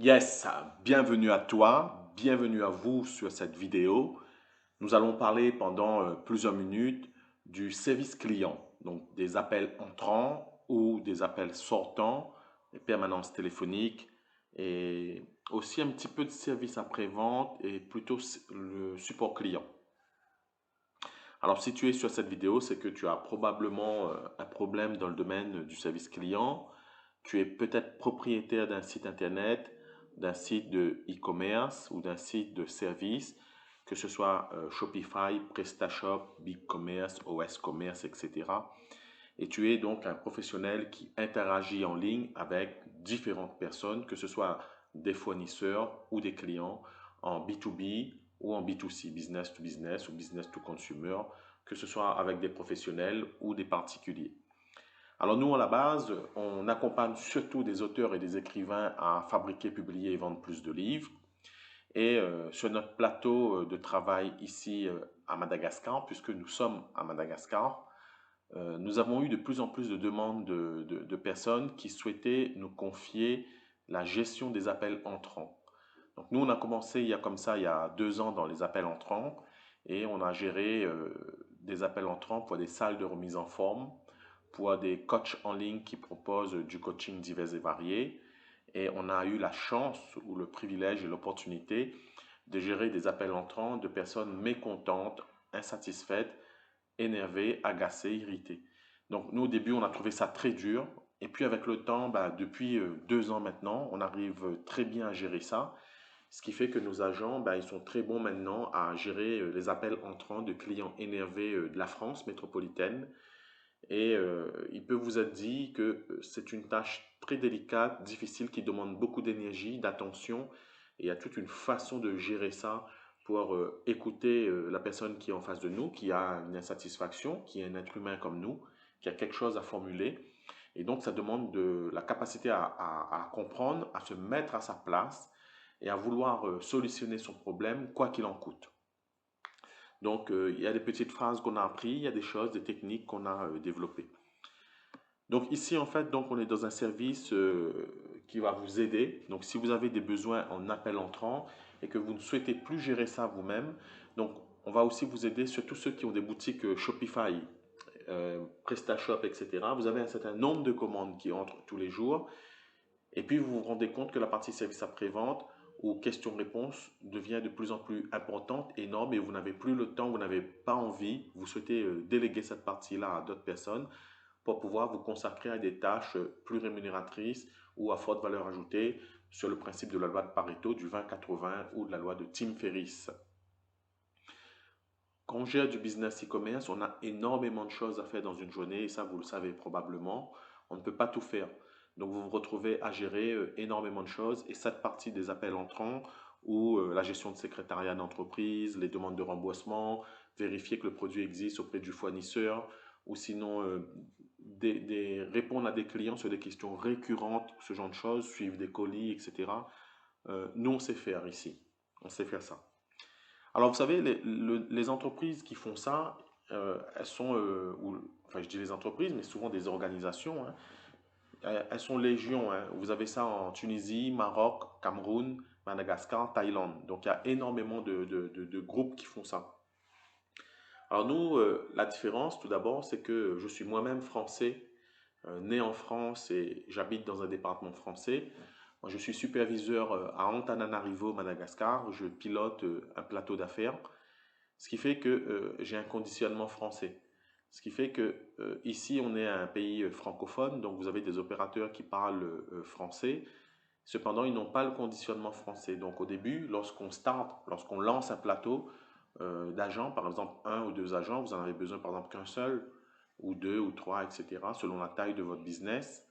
Yes, bienvenue à toi, bienvenue à vous sur cette vidéo. Nous allons parler pendant plusieurs minutes du service client, donc des appels entrants ou des appels sortants, des permanences téléphoniques et aussi un petit peu de service après-vente et plutôt le support client. Alors, si tu es sur cette vidéo, c'est que tu as probablement un problème dans le domaine du service client. Tu es peut-être propriétaire d'un site internet, d'un site de e-commerce ou d'un site de service, que ce soit Shopify, PrestaShop, BigCommerce, OS Commerce, etc. Et tu es donc un professionnel qui interagit en ligne avec différentes personnes, que ce soit des fournisseurs ou des clients en B2B ou en B2C, business to business ou business to consumer, que ce soit avec des professionnels ou des particuliers. Alors nous, à la base, on accompagne surtout des auteurs et des écrivains à fabriquer, publier et vendre plus de livres. Et sur notre plateau de travail ici à Madagascar, puisque nous sommes à Madagascar, nous avons eu de plus en plus de demandes de personnes qui souhaitaient nous confier la gestion des appels entrants. Donc nous, on a commencé il y a 2 ans dans les appels entrants et on a géré des appels entrants pour des salles de remise en forme, pour des coachs en ligne qui proposent du coaching divers et variés. Et on a eu la chance ou le privilège et l'opportunité de gérer des appels entrants de personnes mécontentes, insatisfaites, énervées, agacées, irritées. Donc nous au début on a trouvé ça très dur et puis avec le temps, bah, depuis 2 ans maintenant, on arrive très bien à gérer ça. Ce qui fait que nos agents, bah, ils sont très bons maintenant à gérer les appels entrants de clients énervés de la France métropolitaine. Et il peut vous être dit que c'est une tâche très délicate, difficile, qui demande beaucoup d'énergie, d'attention. Et il y a toute une façon de gérer ça pour écouter la personne qui est en face de nous, qui a une insatisfaction, qui est un être humain comme nous, qui a quelque chose à formuler. Et donc, ça demande de la capacité à comprendre, à se mettre à sa place et à vouloir solutionner son problème, quoi qu'il en coûte. Donc, il y a des petites phrases qu'on a appris, il y a des choses, des techniques qu'on a développées. Donc ici, en fait, donc on est dans un service qui va vous aider. Donc si vous avez des besoins en appel entrant et que vous ne souhaitez plus gérer ça vous-même, donc on va aussi vous aider sur tous ceux qui ont des boutiques Shopify, PrestaShop, etc. Vous avez un certain nombre de commandes qui entrent tous les jours et puis vous vous rendez compte que la partie service après-vente ou questions-réponses devient de plus en plus importante, énorme et vous n'avez plus le temps, vous n'avez pas envie, vous souhaitez déléguer cette partie-là à d'autres personnes pour pouvoir vous consacrer à des tâches plus rémunératrices ou à forte valeur ajoutée sur le principe de la loi de Pareto, du 20-80 ou de la loi de Tim Ferriss. Quand on gère du business e-commerce, on a énormément de choses à faire dans une journée et ça, vous le savez probablement. On ne peut pas tout faire. Donc, vous vous retrouvez à gérer énormément de choses et cette partie des appels entrants ou la gestion de secrétariat d'entreprise, les demandes de remboursement, vérifier que le produit existe auprès du fournisseur ou sinon répondre à des clients sur des questions récurrentes, ce genre de choses, suivre des colis, etc. Nous, on sait faire ici. On sait faire ça. Alors, vous savez, les entreprises qui font ça, elles sont, enfin, je dis les entreprises, mais souvent des organisations, hein, elles sont légion, hein. Vous avez ça en Tunisie, Maroc, Cameroun, Madagascar, Thaïlande. Donc, il y a énormément de groupes qui font ça. Alors, nous, la différence, tout d'abord, c'est que je suis moi-même français, né en France et j'habite dans un département français. Moi, je suis superviseur à Antananarivo, Madagascar. Je pilote un plateau d'affaires, ce qui fait que j'ai un conditionnement français. Ce qui fait que ici, on est un pays francophone, donc vous avez des opérateurs qui parlent français. Cependant, ils n'ont pas le conditionnement français. Donc au début, lorsqu'on lance un plateau d'agents, par exemple un ou deux agents, vous en avez besoin par exemple qu'un seul, ou deux ou trois, etc., selon la taille de votre business,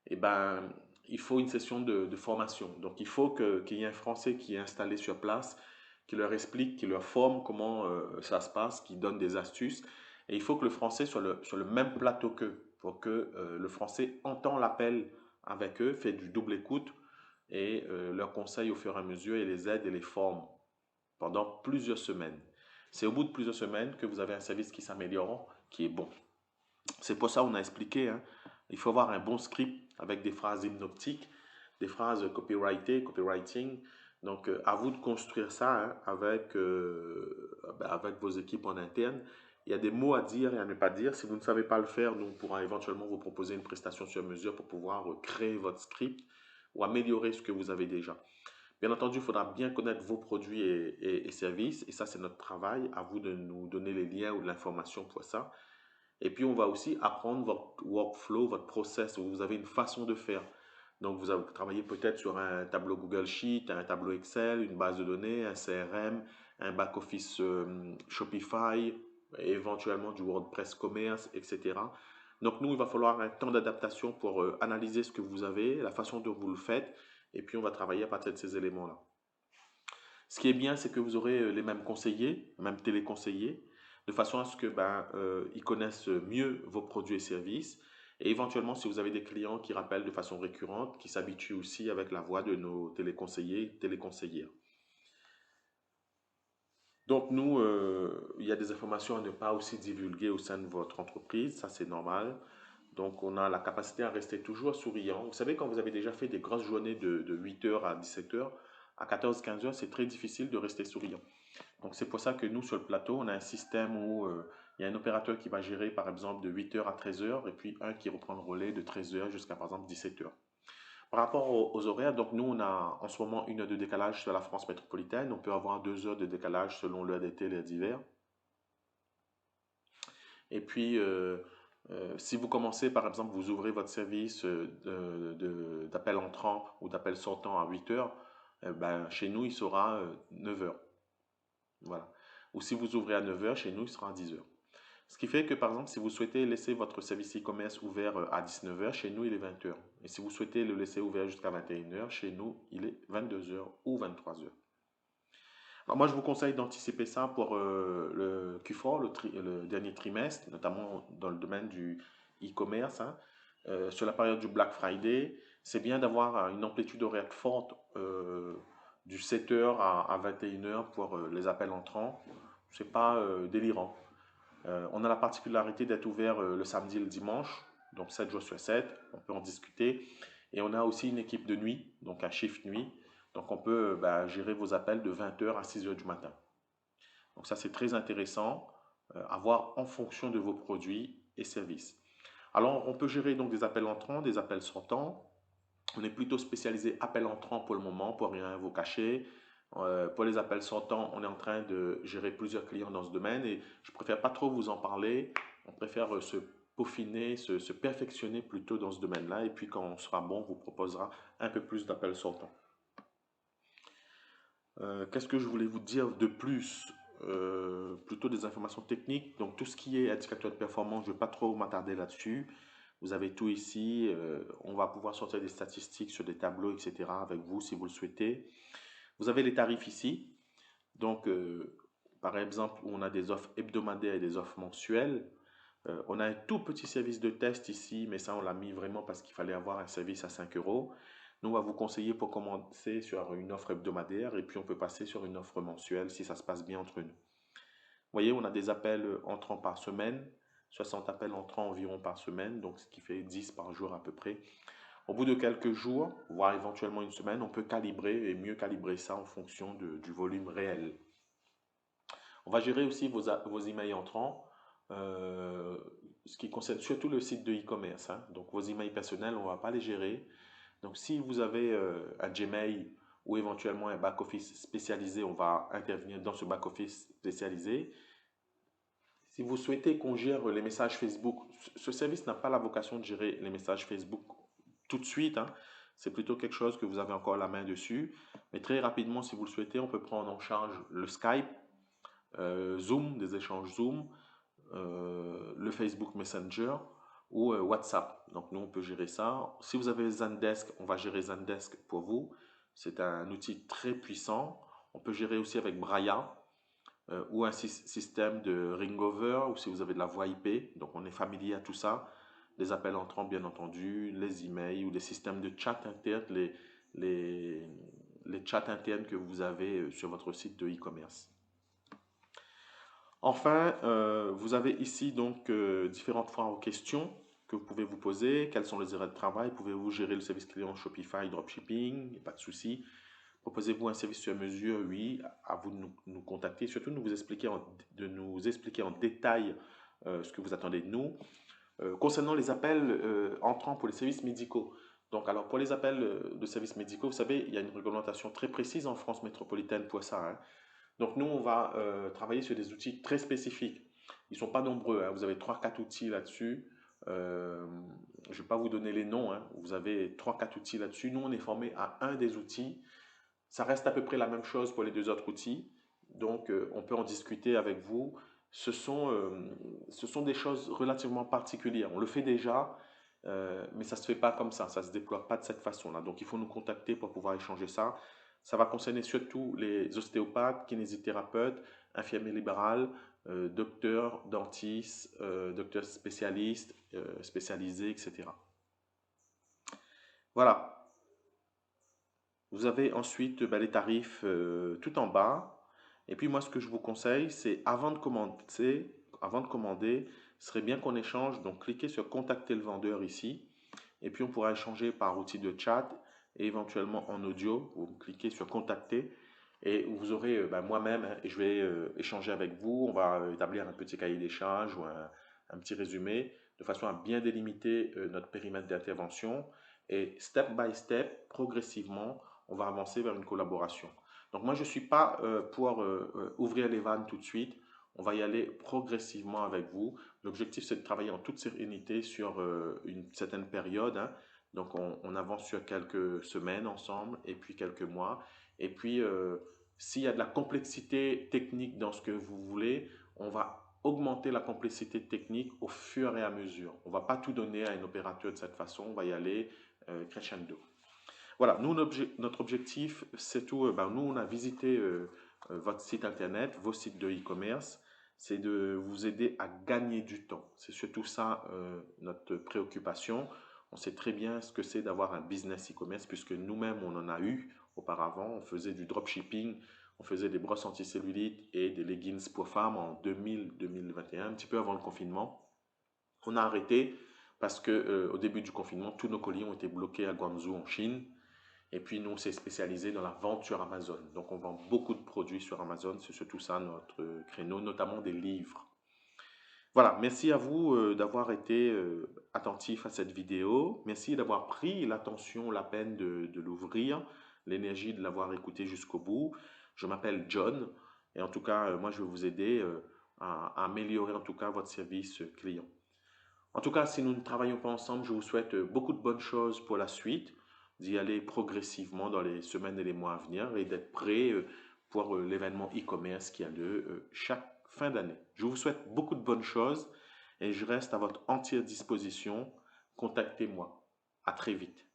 eh ben, il faut une session de formation. Donc, il faut qu'il y ait un Français qui est installé sur place, qui leur explique, qui leur forme comment ça se passe, qui donne des astuces. Et il faut que le Français soit sur le même plateau qu'eux, pour que le Français entend l'appel avec eux, fait du double écoute et leur conseille au fur et à mesure et les aide et les forme pendant plusieurs semaines. C'est au bout de plusieurs semaines que vous avez un service qui s'améliore, qui est bon. C'est pour ça qu'on a expliqué, hein, il faut avoir un bon script avec des phrases hypnotiques des phrases copyrightées, copywriting. Donc, à vous de construire ça hein, avec vos équipes en interne. Il y a des mots à dire et à ne pas dire. Si vous ne savez pas le faire, nous, on pourra éventuellement vous proposer une prestation sur mesure pour pouvoir créer votre script ou améliorer ce que vous avez déjà. Bien entendu, il faudra bien connaître vos produits et services. Et ça, c'est notre travail. À vous de nous donner les liens ou de l'information pour ça. Et puis, on va aussi apprendre votre workflow, votre process, où vous avez une façon de faire. Donc, vous avez travaillé peut-être sur un tableau Google Sheet, un tableau Excel, une base de données, un CRM, un back-office Shopify, éventuellement du WordPress Commerce, etc. Donc, nous, il va falloir un temps d'adaptation pour analyser ce que vous avez, la façon dont vous le faites, et puis on va travailler à partir de ces éléments-là. Ce qui est bien, c'est que vous aurez les mêmes conseillers, même téléconseillers, de façon à ce que ils connaissent mieux vos produits et services. Et éventuellement, si vous avez des clients qui rappellent de façon récurrente, qui s'habituent aussi avec la voix de nos téléconseillers, téléconseillères. Donc nous, il y a des informations à ne pas aussi divulguer au sein de votre entreprise, ça c'est normal. Donc on a la capacité à rester toujours souriant. Vous savez, quand vous avez déjà fait des grosses journées de 8 heures à 17 heures, à 14-15 heures, c'est très difficile de rester souriant. Donc c'est pour ça que nous, sur le plateau, on a un système où il y a un opérateur qui va gérer par exemple de 8 heures à 13 heures et puis un qui reprend le relais de 13 heures jusqu'à par exemple 17 heures. Par rapport aux horaires, donc nous, on a en ce moment 1 heure de décalage sur la France métropolitaine. On peut avoir 2 heures de décalage selon l'heure d'été et l'heure d'hiver. Et puis, si vous commencez, par exemple, vous ouvrez votre service d'appel entrant ou d'appel sortant à 8 heures, chez nous, il sera 9 heures. Voilà. Ou si vous ouvrez à 9 heures, chez nous, il sera à 10 heures. Ce qui fait que, par exemple, si vous souhaitez laisser votre service e-commerce ouvert à 19 heures, chez nous, il est 20 heures. Et si vous souhaitez le laisser ouvert jusqu'à 21 heures, chez nous, il est 22 heures ou 23 heures. Alors moi, je vous conseille d'anticiper ça pour le Q4, le dernier trimestre, notamment dans le domaine du e-commerce. Hein. Sur la période du Black Friday, c'est bien d'avoir une amplitude horaire forte du 7h à 21 heures pour les appels entrants. C'est pas délirant. On a la particularité d'être ouvert le samedi et le dimanche, donc 7 jours sur 7, on peut en discuter. Et on a aussi une équipe de nuit, donc un shift nuit. Donc on peut gérer vos appels de 20 heures à 6 heures du matin. Donc ça c'est très intéressant à voir en fonction de vos produits et services. Alors on peut gérer donc des appels entrants, des appels sortants. On est plutôt spécialisé appels entrants pour le moment, pour rien vous cacher. Pour les appels sortants, on est en train de gérer plusieurs clients dans ce domaine et je préfère pas trop vous en parler. On préfère se peaufiner, se perfectionner plutôt dans ce domaine-là. Et puis quand on sera bon, on vous proposera un peu plus d'appels sortants. Qu'est-ce que je voulais vous dire de plus? Plutôt des informations techniques. Donc tout ce qui est indicateur de performance, je ne vais pas trop m'attarder là-dessus. Vous avez tout ici. On va pouvoir sortir des statistiques sur des tableaux, etc. avec vous si vous le souhaitez. Vous avez les tarifs ici. Donc, par exemple, on a des offres hebdomadaires et des offres mensuelles. On a un tout petit service de test ici, mais ça, on l'a mis vraiment parce qu'il fallait avoir un service à 5 euros. Nous, on va vous conseiller pour commencer sur une offre hebdomadaire et puis on peut passer sur une offre mensuelle si ça se passe bien entre nous. Vous voyez, on a des appels entrants par semaine, 60 appels entrants environ par semaine, donc ce qui fait 10 par jour à peu près. Au bout de quelques jours, voire éventuellement une semaine, on peut calibrer et mieux calibrer ça en fonction du volume réel. On va gérer aussi vos emails entrants, ce qui concerne surtout le site de e-commerce. Hein. Donc vos emails personnels, on ne va pas les gérer. Donc si vous avez un Gmail ou éventuellement un back-office spécialisé, on va intervenir dans ce back-office spécialisé. Si vous souhaitez qu'on gère les messages Facebook, ce service n'a pas la vocation de gérer les messages Facebook tout de suite. Hein. C'est plutôt quelque chose que vous avez encore la main dessus. Mais très rapidement, si vous le souhaitez, on peut prendre en charge le Skype, Zoom, des échanges Zoom, le Facebook Messenger ou WhatsApp. Donc nous, on peut gérer ça. Si vous avez Zendesk, on va gérer Zendesk pour vous. C'est un outil très puissant. On peut gérer aussi avec Braya ou un système de Ringover ou si vous avez de la voix IP. Donc on est familier à tout ça. Les appels entrants, bien entendu, les emails ou les systèmes de chat interne, les chats internes que vous avez sur votre site de e-commerce. Enfin, vous avez ici donc différentes foires aux questions. que vous pouvez vous poser. Quels sont les erreurs de travail? Pouvez-vous gérer le service client Shopify, dropshipping? Pas de souci. Proposez-vous un service sur mesure? Oui, à vous de nous contacter. Surtout, de nous expliquer en détail ce que vous attendez de nous. Concernant les appels entrants pour les services médicaux. Donc, alors pour les appels de services médicaux, vous savez, il y a une réglementation très précise en France métropolitaine pour ça, hein. Donc, nous, on va travailler sur des outils très spécifiques. Ils ne sont pas nombreux, hein. Vous avez trois quatre outils là-dessus. Je ne vais pas vous donner les noms, hein. Vous avez trois quatre outils là-dessus. Nous, on est formé à un des outils. Ça reste à peu près la même chose pour les deux autres outils. Donc, on peut en discuter avec vous. Ce sont des choses relativement particulières. On le fait déjà, mais ça ne se fait pas comme ça. Ça ne se déploie pas de cette façon-là. Donc, il faut nous contacter pour pouvoir échanger ça. Ça va concerner surtout les ostéopathes, kinésithérapeutes, infirmiers libérales, docteurs, dentistes, docteurs spécialistes, spécialisés, etc. Voilà. Vous avez ensuite les tarifs tout en bas. Et puis moi, ce que je vous conseille, c'est avant de commander, ce serait bien qu'on échange. Donc, cliquez sur contacter le vendeur ici. Et puis, on pourra échanger par outil de chat et éventuellement en audio. Vous cliquez sur contacter et vous aurez moi-même, hein, et je vais échanger avec vous. On va établir un petit cahier des charges ou un petit résumé de façon à bien délimiter notre périmètre d'intervention. Et step by step, progressivement, on va avancer vers une collaboration. Donc moi, je ne suis pas pour ouvrir les vannes tout de suite. On va y aller progressivement avec vous. L'objectif, c'est de travailler en toute sérénité sur une certaine période, hein. Donc on avance sur quelques semaines ensemble et puis quelques mois. Et puis, s'il y a de la complexité technique dans ce que vous voulez, on va augmenter la complexité technique au fur et à mesure. On ne va pas tout donner à un opérateur de cette façon. On va y aller crescendo. Voilà, nous, notre objectif, c'est tout. Nous, on a visité votre site internet, vos sites de e-commerce. C'est de vous aider à gagner du temps. C'est surtout ça notre préoccupation. On sait très bien ce que c'est d'avoir un business e-commerce puisque nous-mêmes, on en a eu auparavant. On faisait du dropshipping, on faisait des brosses anticellulites et des leggings pour femmes en 2000-2021, un petit peu avant le confinement. On a arrêté parce que au début du confinement, tous nos colis ont été bloqués à Guangzhou en Chine. Et puis nous, on s'est spécialisé dans la vente sur Amazon. Donc on vend beaucoup de produits sur Amazon. C'est surtout ça notre créneau, notamment des livres. Voilà, merci à vous d'avoir été attentif à cette vidéo. Merci d'avoir pris l'attention, la peine de l'ouvrir, l'énergie de l'avoir écouté jusqu'au bout. Je m'appelle John et en tout cas, moi, je vais vous aider à améliorer en tout cas votre service client. En tout cas, si nous ne travaillons pas ensemble, je vous souhaite beaucoup de bonnes choses pour la suite, d'y aller progressivement dans les semaines et les mois à venir et d'être prêt pour l'événement e-commerce qui a lieu chaque fin d'année. Je vous souhaite beaucoup de bonnes choses et je reste à votre entière disposition. Contactez-moi. À très vite.